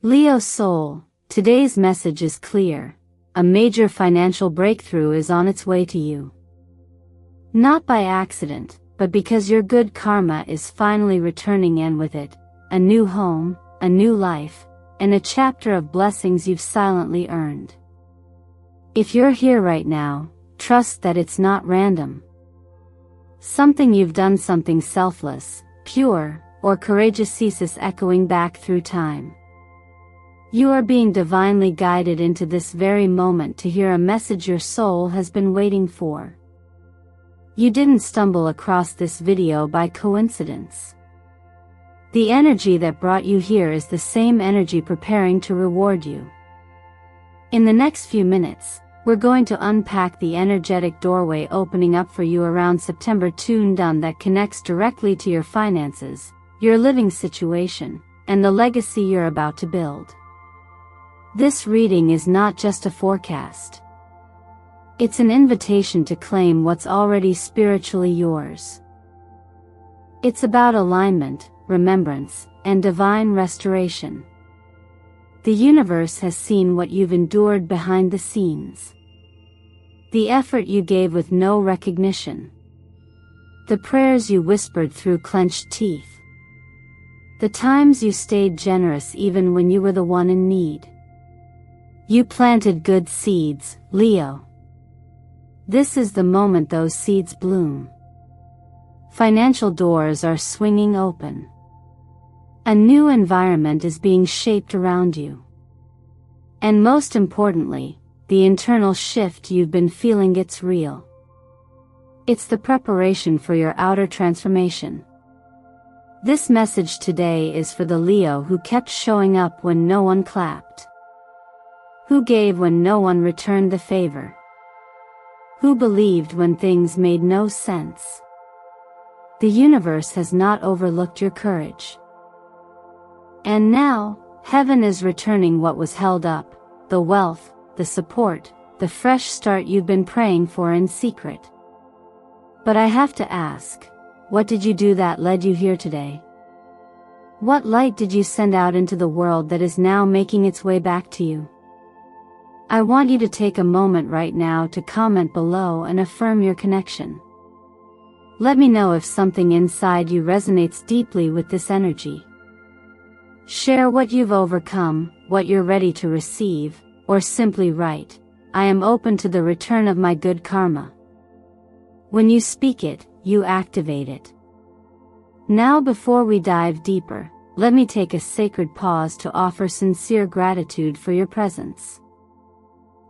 Leo soul, today's message is clear. A major financial breakthrough is on its way to you. Not by accident, but because your good karma is finally returning, and with it, a new home, a new life, and a chapter of blessings you've silently earned. If you're here right now, trust that it's not random. Something you've done, something selfless, pure, or courageous ceases echoing back through time. You are being divinely guided into this very moment to hear a message your soul has been waiting for. You didn't stumble across this video by coincidence. The energy that brought you here is the same energy preparing to reward you. In the next few minutes, we're going to unpack the energetic doorway opening up for you around September 2 that connects directly to your finances, your living situation, and the legacy you're about to build. This reading is not just a forecast. It's an invitation to claim what's already spiritually yours. It's about alignment, remembrance, and divine restoration. The universe has seen what you've endured behind the scenes. The effort you gave with no recognition. The prayers you whispered through clenched teeth. The times you stayed generous even when you were the one in need. You planted good seeds, Leo. This is the moment those seeds bloom. Financial doors are swinging open. A new environment is being shaped around you. And most importantly, the internal shift you've been feeling gets real. It's the preparation for your outer transformation. This message today is for the Leo who kept showing up when no one clapped. Who gave when no one returned the favor. Who believed when things made no sense. The universe has not overlooked your courage. And now, heaven is returning what was held up, the wealth, the support, the fresh start you've been praying for in secret. But I have to ask, what did you do that led you here today? What light did you send out into the world that is now making its way back to you? I want you to take a moment right now to comment below and affirm your connection. Let me know if something inside you resonates deeply with this energy. Share what you've overcome, what you're ready to receive, or simply write, I am open to the return of my good karma. When you speak it, you activate it. Now, before we dive deeper, let me take a sacred pause to offer sincere gratitude for your presence.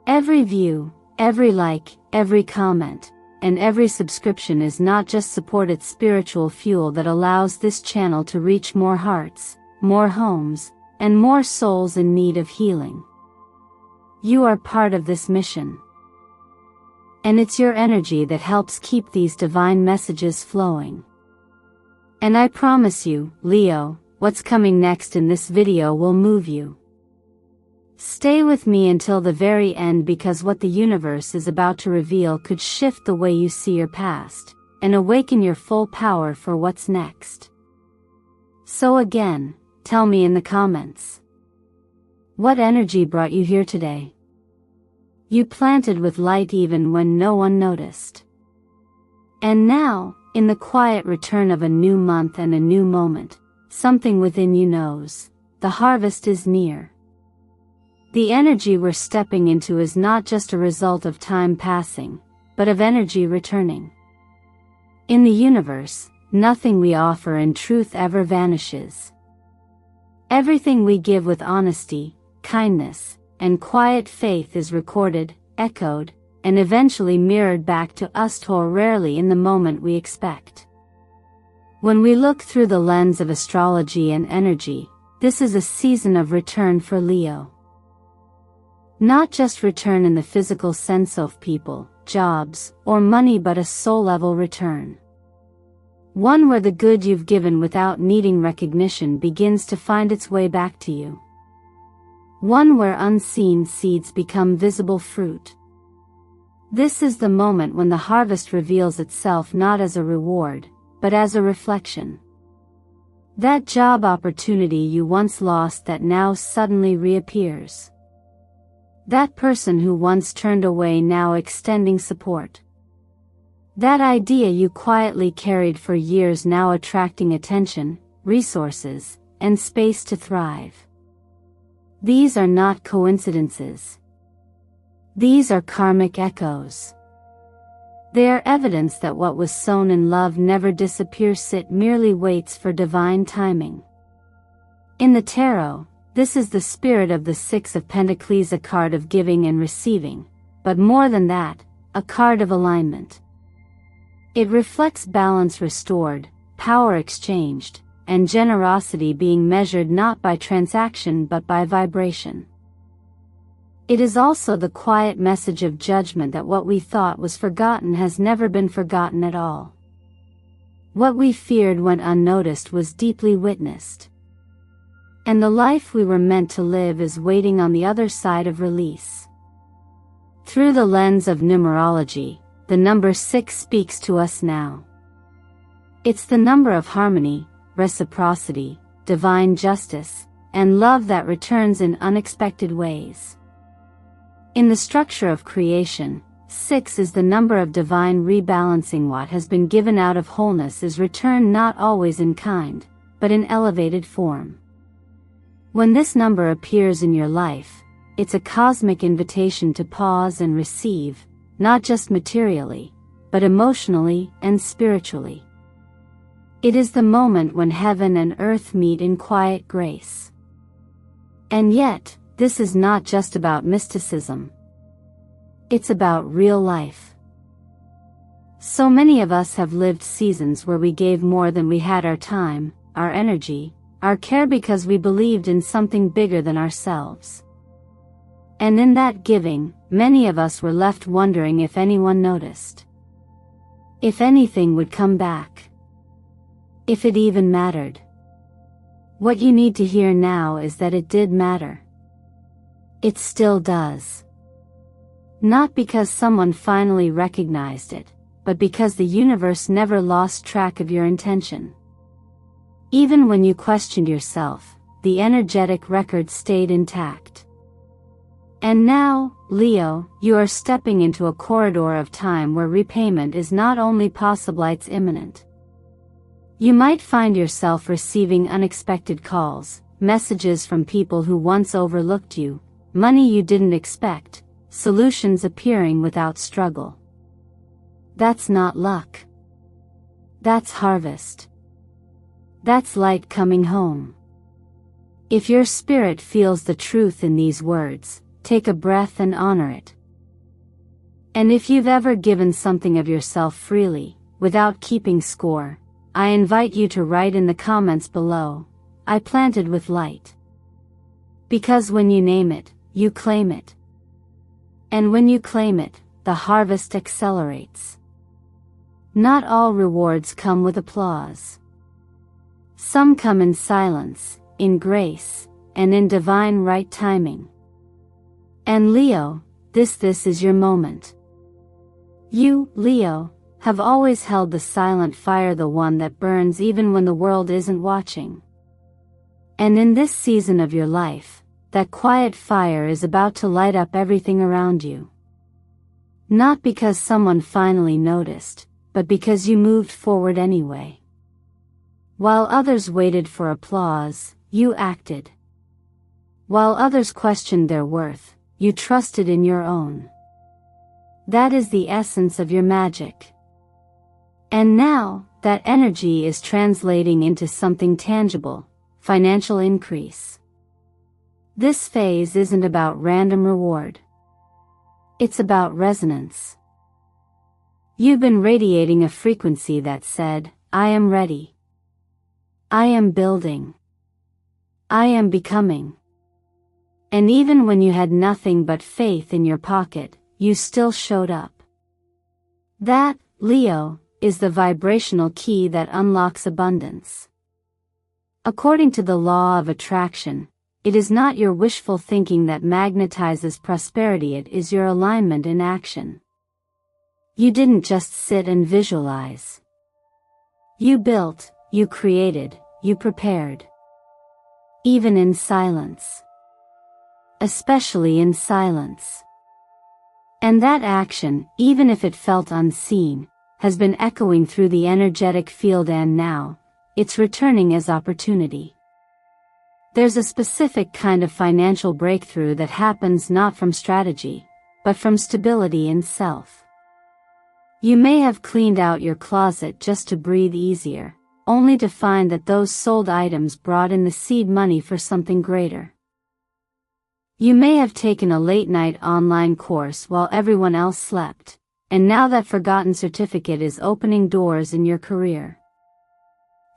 Every view, every like, every comment, and every subscription is not just support, it's spiritual fuel that allows this channel to reach more hearts, more homes, and more souls in need of healing. You are part of this mission. And it's your energy that helps keep these divine messages flowing. And I promise you, Leo, what's coming next in this video will move you. Stay with me until the very end, because what the universe is about to reveal could shift the way you see your past, and awaken your full power for what's next. So again, tell me in the comments. What energy brought you here today? You planted with light even when no one noticed. And now, in the quiet return of a new month and a new moment, something within you knows, the harvest is near. The energy we're stepping into is not just a result of time passing, but of energy returning. In the universe, nothing we offer in truth ever vanishes. Everything we give with honesty, kindness, and quiet faith is recorded, echoed, and eventually mirrored back to us, or rarely in the moment we expect. When we look through the lens of astrology and energy, this is a season of return for Leo. Not just return in the physical sense of people, jobs, or money, but a soul-level return. One where the good you've given without needing recognition begins to find its way back to you. One where unseen seeds become visible fruit. This is the moment when the harvest reveals itself not as a reward, but as a reflection. That job opportunity you once lost that now suddenly reappears. That person who once turned away now extending support. That idea you quietly carried for years now attracting attention, resources, and space to thrive. These are not coincidences. These are karmic echoes. They are evidence that what was sown in love never disappears, it merely waits for divine timing. In the tarot, this is the spirit of the Six of Pentacles, a card of giving and receiving, but more than that, a card of alignment. It reflects balance restored, power exchanged, and generosity being measured not by transaction but by vibration. It is also the quiet message of judgment that what we thought was forgotten has never been forgotten at all. What we feared went unnoticed was deeply witnessed. And the life we were meant to live is waiting on the other side of release. Through the lens of numerology, the number 6 speaks to us now. It's the number of harmony, reciprocity, divine justice, and love that returns in unexpected ways. In the structure of creation, 6 is the number of divine rebalancing. What has been given out of wholeness is returned not always in kind, but in elevated form. When this number appears in your life, it's a cosmic invitation to pause and receive, not just materially, but emotionally and spiritually. It is the moment when heaven and earth meet in quiet grace. And yet, this is not just about mysticism. It's about real life. So many of us have lived seasons where we gave more than we had our time, our energy, our care because we believed in something bigger than ourselves. And in that giving, many of us were left wondering if anyone noticed. If anything would come back. If it even mattered. What you need to hear now is that it did matter. It still does. Not because someone finally recognized it, but because the universe never lost track of your intention. Even when you questioned yourself, the energetic record stayed intact. And now, Leo, you are stepping into a corridor of time where repayment is not only possible, it's imminent. You might find yourself receiving unexpected calls, messages from people who once overlooked you, money you didn't expect, solutions appearing without struggle. That's not luck. That's harvest. That's light coming home. If your spirit feels the truth in these words, take a breath and honor it. And if you've ever given something of yourself freely, without keeping score, I invite you to write in the comments below, I planted with light. Because when you name it, you claim it. And when you claim it, the harvest accelerates. Not all rewards come with applause. Some come in silence, in grace, and in divine right timing. And Leo, this is your moment. You, Leo, have always held the silent fire, the one that burns even when the world isn't watching. And in this season of your life, that quiet fire is about to light up everything around you. Not because someone finally noticed, but because you moved forward anyway. While others waited for applause, you acted. While others questioned their worth, you trusted in your own. That is the essence of your magic. And now, that energy is translating into something tangible, financial increase. This phase isn't about random reward. It's about resonance. You've been radiating a frequency that said, I am ready. I am building. I am becoming. And even when you had nothing but faith in your pocket, you still showed up. That, Leo, is the vibrational key that unlocks abundance. According to the law of attraction, it is not your wishful thinking that magnetizes prosperity, it is your alignment in action. You didn't just sit and visualize. You built, you created, you prepared. Even in silence. Especially in silence. And that action, even if it felt unseen, has been echoing through the energetic field, and now, it's returning as opportunity. There's a specific kind of financial breakthrough that happens not from strategy, but from stability in self. You may have cleaned out your closet just to breathe easier, only to find that those sold items brought in the seed money for something greater. You may have taken a late-night online course while everyone else slept, and now that forgotten certificate is opening doors in your career.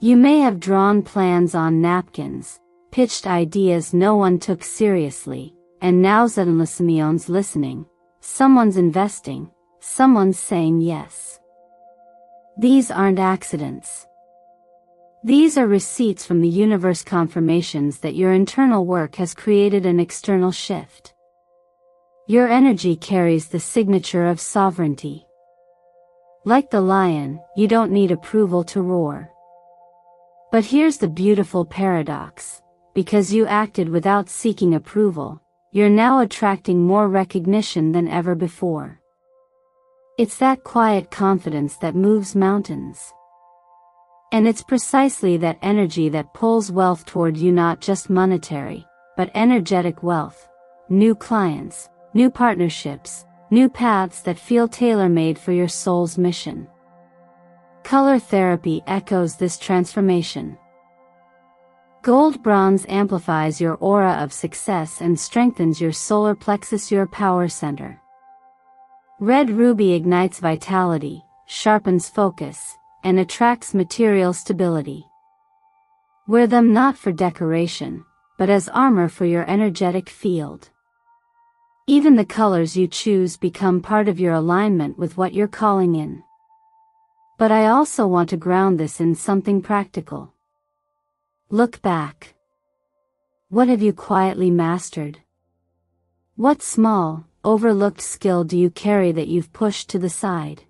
You may have drawn plans on napkins, pitched ideas no one took seriously, and now someone's listening, someone's investing, someone's saying yes. These aren't accidents. These are receipts from the universe, confirmations that your internal work has created an external shift. Your energy carries the signature of sovereignty. Like the lion, you don't need approval to roar. But here's the beautiful paradox. Because you acted without seeking approval, you're now attracting more recognition than ever before. It's that quiet confidence that moves mountains. And it's precisely that energy that pulls wealth toward you, not just monetary, but energetic wealth, new clients, new partnerships, new paths that feel tailor-made for your soul's mission. Color therapy echoes this transformation. Gold bronze amplifies your aura of success and strengthens your solar plexus, your power center. Red ruby ignites vitality, sharpens focus, and attracts material stability. Wear them not for decoration, but as armor for your energetic field. Even the colors you choose become part of your alignment with what you're calling in. But I also want to ground this in something practical. Look back. What have you quietly mastered? What small, overlooked skill do you carry that you've pushed to the side?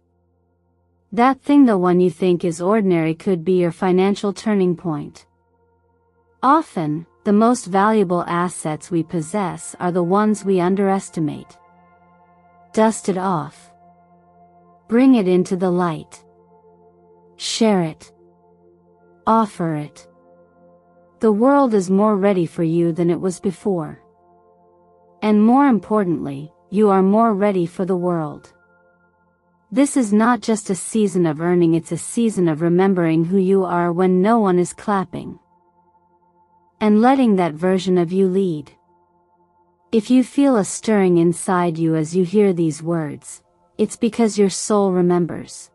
That thing, the one you think is ordinary, could be your financial turning point. Often, the most valuable assets we possess are the ones we underestimate. Dust it off. Bring it into the light. Share it. Offer it. The world is more ready for you than it was before. And more importantly, you are more ready for the world. This is not just a season of earning, it's a season of remembering who you are when no one is clapping. And letting that version of you lead. If you feel a stirring inside you as you hear these words, it's because your soul remembers.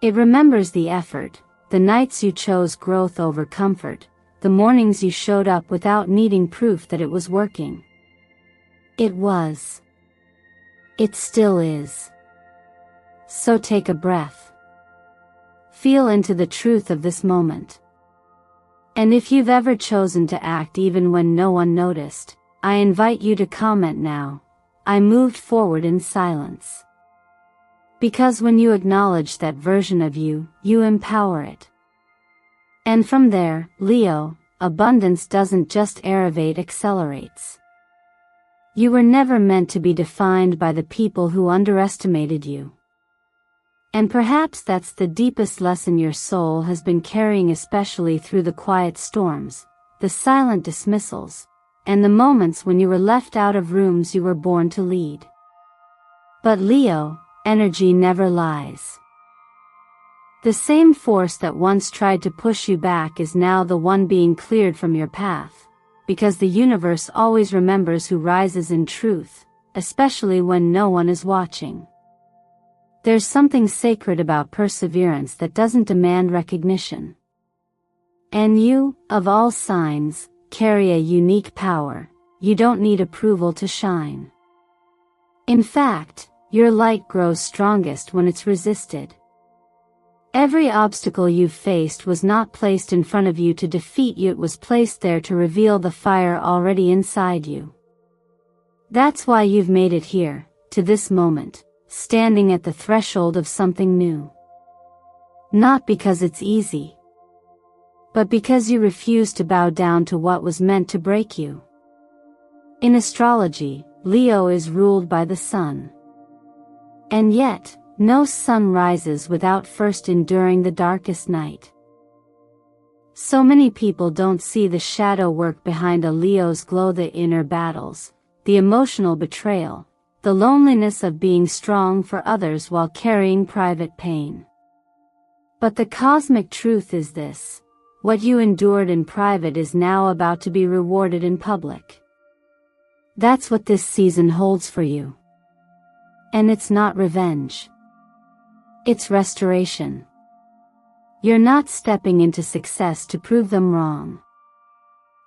It remembers the effort, the nights you chose growth over comfort, the mornings you showed up without needing proof that it was working. It was. It still is. So take a breath. Feel into the truth of this moment. And if you've ever chosen to act even when no one noticed, I invite you to comment now. I moved forward in silence. Because when you acknowledge that version of you, you empower it. And from there, Leo, abundance doesn't just elevate, accelerates. You were never meant to be defined by the people who underestimated you. And perhaps that's the deepest lesson your soul has been carrying, especially through the quiet storms, the silent dismissals, and the moments when you were left out of rooms you were born to lead. But Leo, energy never lies. The same force that once tried to push you back is now the one being cleared from your path, because the universe always remembers who rises in truth, especially when no one is watching. There's something sacred about perseverance that doesn't demand recognition. And you, of all signs, carry a unique power. You don't need approval to shine. In fact, your light grows strongest when it's resisted. Every obstacle you've faced was not placed in front of you to defeat you, it was placed there to reveal the fire already inside you. That's why you've made it here, to this moment, standing at the threshold of something new. Not because it's easy, but because you refuse to bow down to what was meant to break you. In astrology, Leo is ruled by the sun. And yet, no sun rises without first enduring the darkest night. So many people don't see the shadow work behind a Leo's glow, the inner battles, the emotional betrayal, the loneliness of being strong for others while carrying private pain. But the cosmic truth is this: what you endured in private is now about to be rewarded in public. That's what this season holds for you. And it's not revenge. It's restoration. You're not stepping into success to prove them wrong.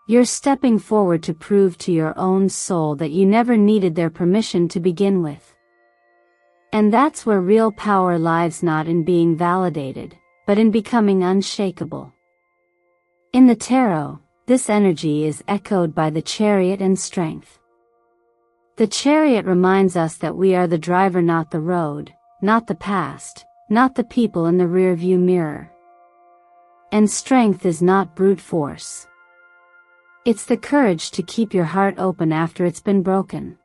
You're stepping forward to prove to your own soul that you never needed their permission to begin with. And that's where real power lies, not in being validated, but in becoming unshakable. In the tarot, this energy is echoed by the Chariot and Strength. The Chariot reminds us that we are the driver, not the road, not the past, not the people in the rearview mirror. And Strength is not brute force. It's the courage to keep your heart open after it's been broken.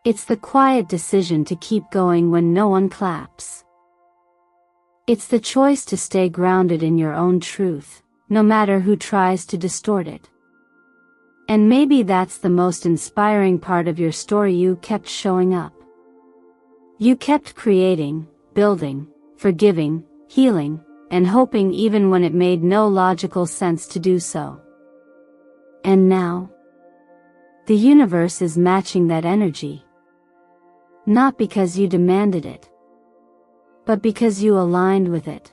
It's the quiet decision to keep going when no one claps. It's the choice to stay grounded in your own truth, no matter who tries to distort it. And maybe that's the most inspiring part of your story. You kept showing up. You kept creating, building, forgiving, healing, and hoping even when it made no logical sense to do so. And now, the universe is matching that energy. Not because you demanded it, but because you aligned with it.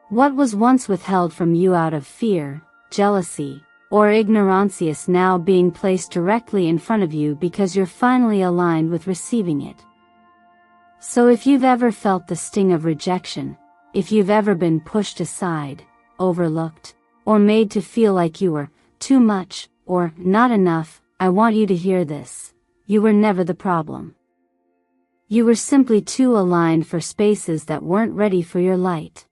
What was once withheld from you out of fear, jealousy, or ignorance is now being placed directly in front of you because you're finally aligned with receiving it. So if you've ever felt the sting of rejection, if you've ever been pushed aside, overlooked, or made to feel like you were too much or not enough, I want you to hear this: you were never the problem. You were simply too aligned for spaces that weren't ready for your light.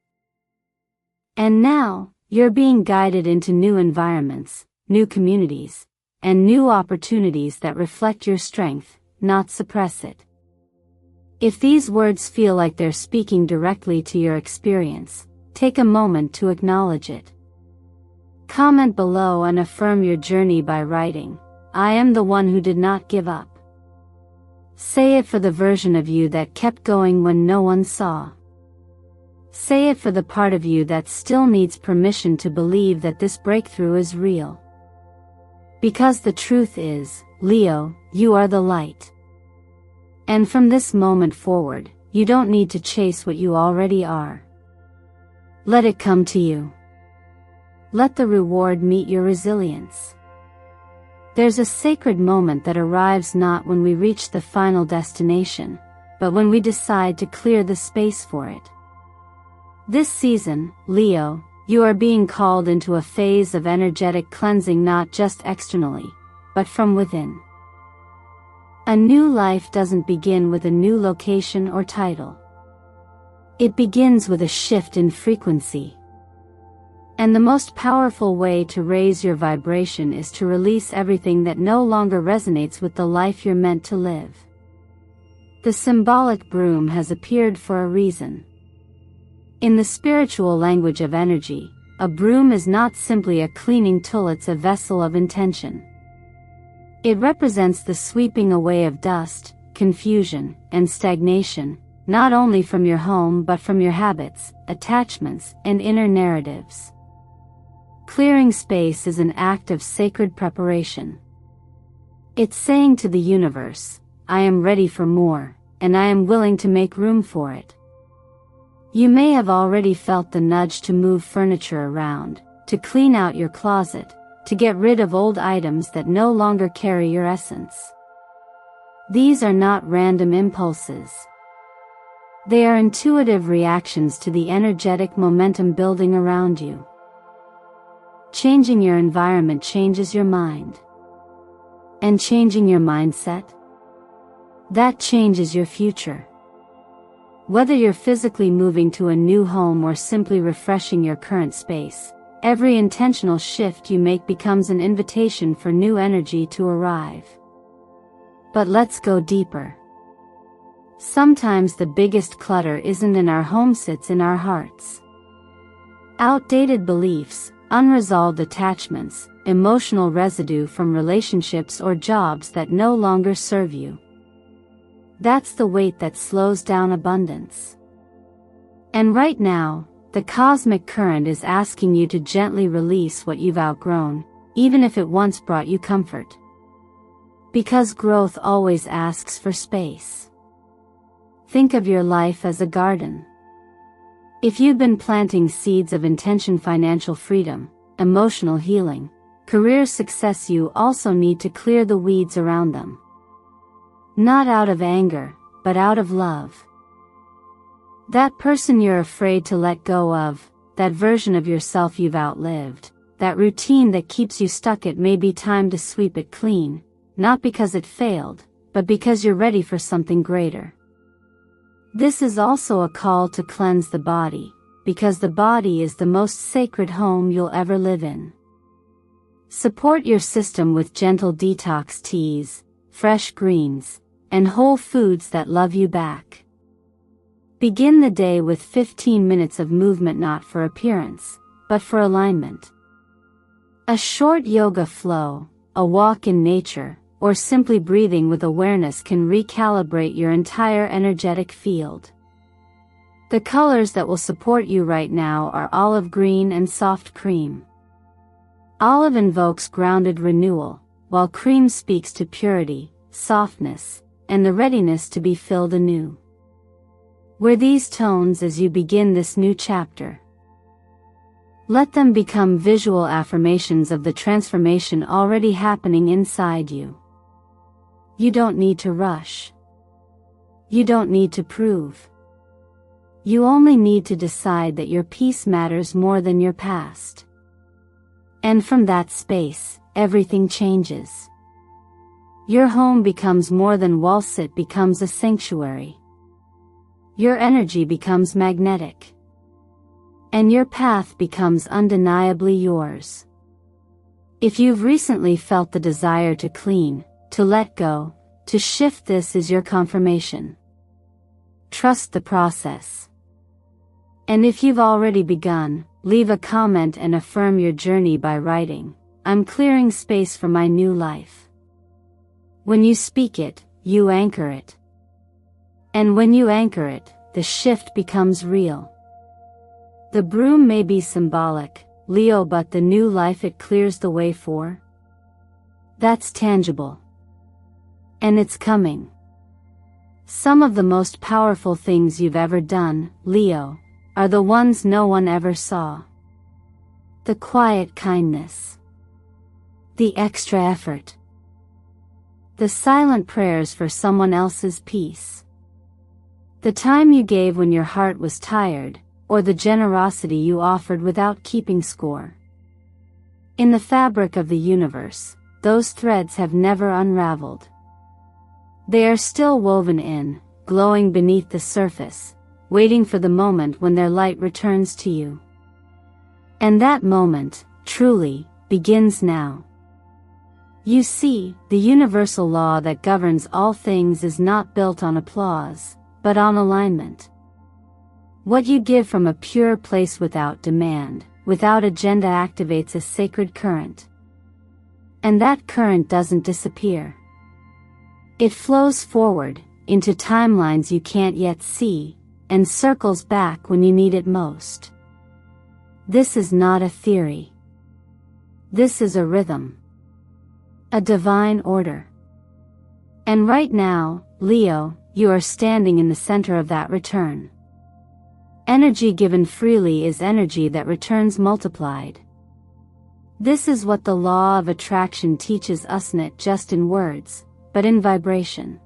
And now, you're being guided into new environments, new communities, and new opportunities that reflect your strength, not suppress it. If these words feel like they're speaking directly to your experience, take a moment to acknowledge it. Comment below and affirm your journey by writing, "I am the one who did not give up." Say it for the version of you that kept going when no one saw. Say it for the part of you that still needs permission to believe that this breakthrough is real. Because the truth is, Leo, you are the light. And from this moment forward, you don't need to chase what you already are. Let it come to you. Let the reward meet your resilience. There's a sacred moment that arrives not when we reach the final destination, but when we decide to clear the space for it. This season, Leo, you are being called into a phase of energetic cleansing, not just externally, but from within. A new life doesn't begin with a new location or title. It begins with a shift in frequency. And the most powerful way to raise your vibration is to release everything that no longer resonates with the life you're meant to live. The symbolic broom has appeared for a reason. In the spiritual language of energy, a broom is not simply a cleaning tool, it's a vessel of intention. It represents the sweeping away of dust, confusion, and stagnation, not only from your home but from your habits, attachments, and inner narratives. Clearing space is an act of sacred preparation. It's saying to the universe, I am ready for more, and I am willing to make room for it. You may have already felt the nudge to move furniture around, to clean out your closet, to get rid of old items that no longer carry your essence. These are not random impulses. They are intuitive reactions to the energetic momentum building around you. Changing your environment changes your mind. And changing your mindset? That changes your future. Whether you're physically moving to a new home or simply refreshing your current space, Every intentional shift you make becomes an invitation for new energy to arrive. But let's go deeper. Sometimes the biggest clutter isn't in our homes, it's in our hearts. Outdated beliefs, unresolved attachments, emotional residue from relationships or jobs that no longer serve you. That's the weight that slows down abundance. And right now, the cosmic current is asking you to gently release what you've outgrown, even if it once brought you comfort. Because growth always asks for space. Think of your life as a garden. If you've been planting seeds of intention, financial freedom, emotional healing, career success, you also need to clear the weeds around them. Not out of anger, but out of love. That person you're afraid to let go of, that version of yourself you've outlived, that routine that keeps you stuck, it may be time to sweep it clean, not because it failed, but because you're ready for something greater. This is also a call to cleanse the body, because the body is the most sacred home you'll ever live in. Support your system with gentle detox teas, fresh greens, and whole foods that love you back. Begin the day with 15 minutes of movement, not for appearance, but for alignment. A short yoga flow, a walk in nature, or simply breathing with awareness can recalibrate your entire energetic field. The colors that will support you right now are olive green and soft cream. Olive invokes grounded renewal, while cream speaks to purity, softness, and the readiness to be filled anew. Wear these tones as you begin this new chapter. Let them become visual affirmations of the transformation already happening inside you. You don't need to rush. You don't need to prove. You only need to decide that your peace matters more than your past. And from that space, everything changes. Your home becomes more than walls, it becomes a sanctuary. Your energy becomes magnetic. And your path becomes undeniably yours. If you've recently felt the desire to clean, to let go, to shift, this is your confirmation. Trust the process. And if you've already begun, leave a comment and affirm your journey by writing, "I'm clearing space for my new life." When you speak it, you anchor it. And when you anchor it, the shift becomes real. The broom may be symbolic, Leo, but the new life it clears the way for? That's tangible. And it's coming. Some of the most powerful things you've ever done, Leo, are the ones no one ever saw. The quiet kindness. The extra effort. The silent prayers for someone else's peace. The time you gave when your heart was tired, or the generosity you offered without keeping score. In the fabric of the universe, those threads have never unraveled. They are still woven in, glowing beneath the surface, waiting for the moment when their light returns to you. And that moment, truly, begins now. You see, the universal law that governs all things is not built on applause, but on alignment. What you give from a pure place without demand, without agenda, activates a sacred current. And that current doesn't disappear. It flows forward, into timelines you can't yet see, and circles back when you need it most. This is not a theory. This is a rhythm. A divine order. And right now, Leo, you are standing in the center of that return. Energy given freely is energy that returns multiplied. This is what the law of attraction teaches us, not just in words, but in vibration.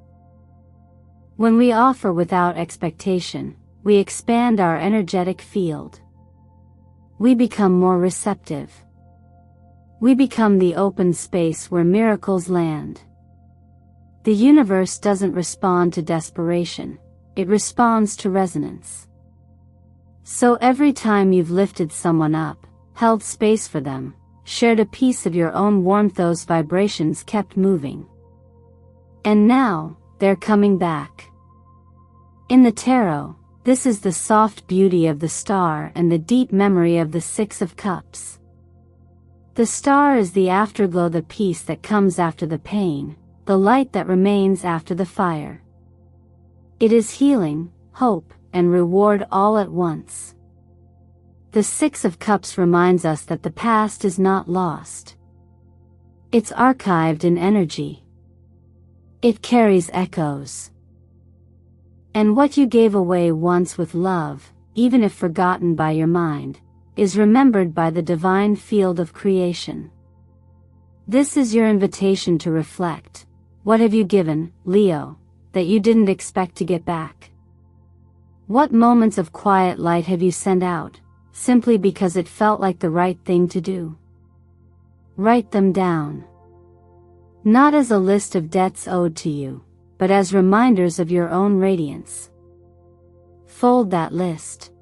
When we offer without expectation, we expand our energetic field. We become more receptive. We become the open space where miracles land. The universe doesn't respond to desperation, it responds to resonance. So every time you've lifted someone up, held space for them, shared a piece of your own warmth. Those vibrations kept moving. And now, they're coming back. In the tarot, this is the soft beauty of the star and the deep memory of the Six of Cups. The star is the afterglow, the peace that comes after the pain, the light that remains after the fire. It is healing, hope, and reward all at once. The Six of Cups reminds us that the past is not lost. It's archived in energy. It carries echoes. And what you gave away once with love, even if forgotten by your mind, is remembered by the divine field of creation. This is your invitation to reflect. What have you given, Leo, that you didn't expect to get back? What moments of quiet light have you sent out, simply because it felt like the right thing to do? Write them down. Not as a list of debts owed to you, but as reminders of your own radiance. Fold that list.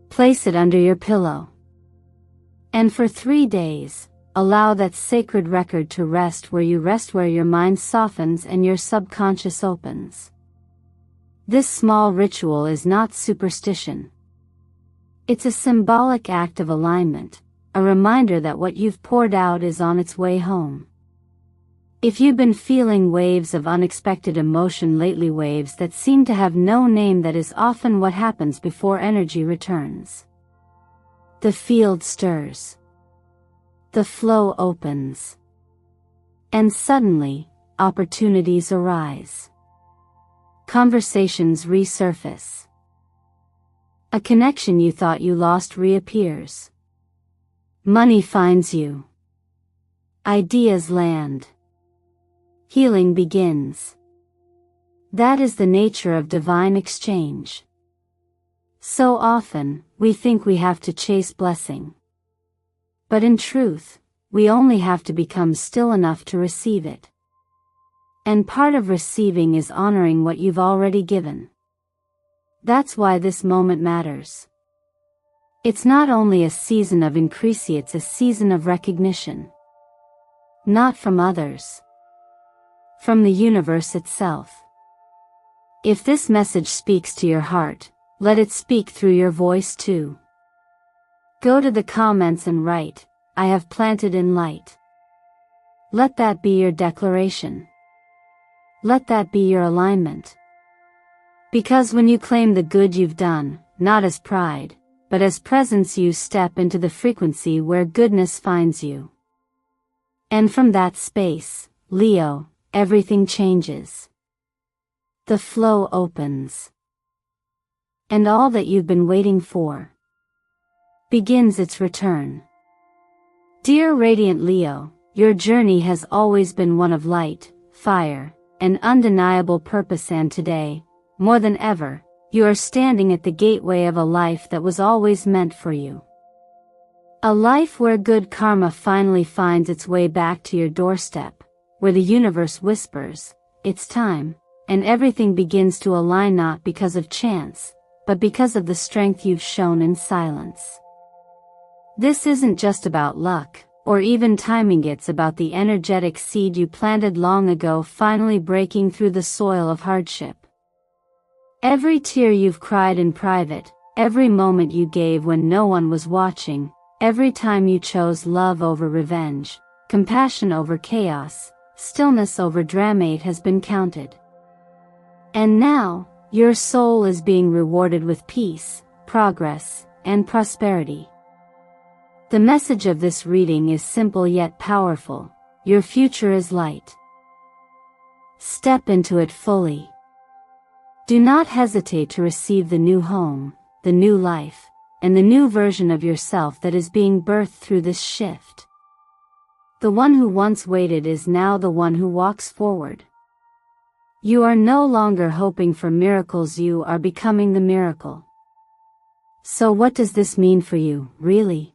Place it under your pillow. And for 3 days, allow that sacred record to rest where your mind softens and your subconscious opens. This small ritual is not superstition. It's a symbolic act of alignment, a reminder that what you've poured out is on its way home. If you've been feeling waves of unexpected emotion lately, waves that seem to have no name, that is often what happens before energy returns. The field stirs. The flow opens. And suddenly, opportunities arise. Conversations resurface. A connection you thought you lost reappears. Money finds you. Ideas land. Healing begins. That is the nature of divine exchange. So often, we think we have to chase blessing. But in truth, we only have to become still enough to receive it. And part of receiving is honoring what you've already given. That's why this moment matters. It's not only a season of increase, it's a season of recognition. Not from others. From the universe itself. If this message speaks to your heart, let it speak through your voice too. Go to the comments and write, "I have planted in light." Let that be your declaration. Let that be your alignment. Because when you claim the good you've done, not as pride, but as presence, you step into the frequency where goodness finds you. And from that space, Leo, everything changes. The flow opens. And all that you've been waiting for begins its return. Dear Radiant Leo, your journey has always been one of light, fire, and undeniable purpose, and today, more than ever, you are standing at the gateway of a life that was always meant for you. A life where good karma finally finds its way back to your doorstep, where the universe whispers, "It's time," and everything begins to align, not because of chance, but because of the strength you've shown in silence. This isn't just about luck, or even timing, it's about the energetic seed you planted long ago finally breaking through the soil of hardship. Every tear you've cried in private, every moment you gave when no one was watching, every time you chose love over revenge, compassion over chaos, stillness over drama, it has been counted. And now, your soul is being rewarded with peace, progress, and prosperity. The message of this reading is simple yet powerful. Your future is light. Step into it fully. Do not hesitate to receive the new home, the new life, and the new version of yourself that is being birthed through this shift. The one who once waited is now the one who walks forward. You are no longer hoping for miracles, you are becoming the miracle. So what does this mean for you, really?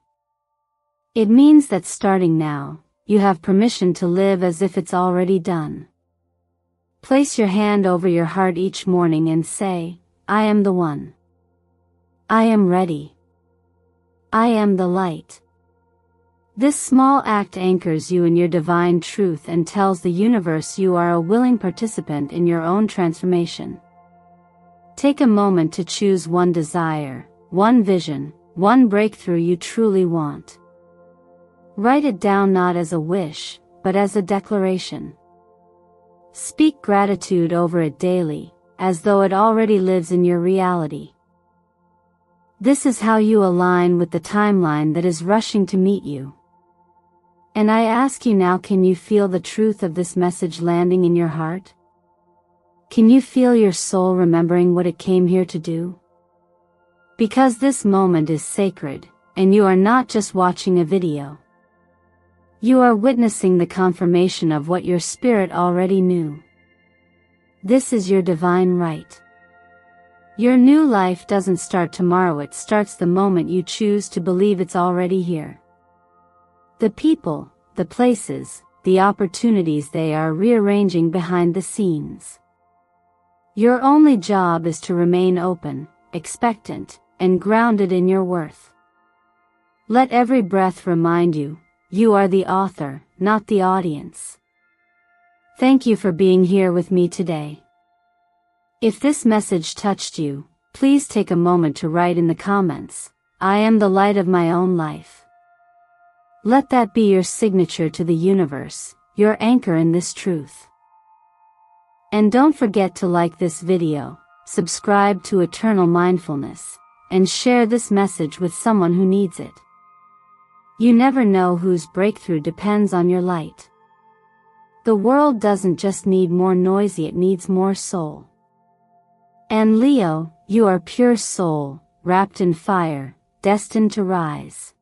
It means that starting now, you have permission to live as if it's already done. Place your hand over your heart each morning and say, "I am the one. I am ready." I am the light. This small act anchors you in your divine truth and tells the universe you are a willing participant in your own transformation. Take a moment to choose one desire, one vision, one breakthrough you truly want. Write it down not as a wish, but as a declaration. Speak gratitude over it daily, as though it already lives in your reality. This is how you align with the timeline that is rushing to meet you. And I ask you now, can you feel the truth of this message landing in your heart? Can you feel your soul remembering what it came here to do? Because this moment is sacred, and you are not just watching a video. You are witnessing the confirmation of what your spirit already knew. This is your divine right. Your new life doesn't start tomorrow, it starts the moment you choose to believe it's already here. The people, the places, the opportunities, they are rearranging behind the scenes. Your only job is to remain open, expectant, and grounded in your worth. Let every breath remind you, you are the author, not the audience. Thank you for being here with me today. If this message touched you, please take a moment to write in the comments, I am the light of my own life. Let that be your signature to the universe, your anchor in this truth. And don't forget to like this video, subscribe to Eternal Mindfulness, and share this message with someone who needs it. You never know whose breakthrough depends on your light. The world doesn't just need more noisy, it needs more soul. And Leo, you are pure soul, wrapped in fire, destined to rise.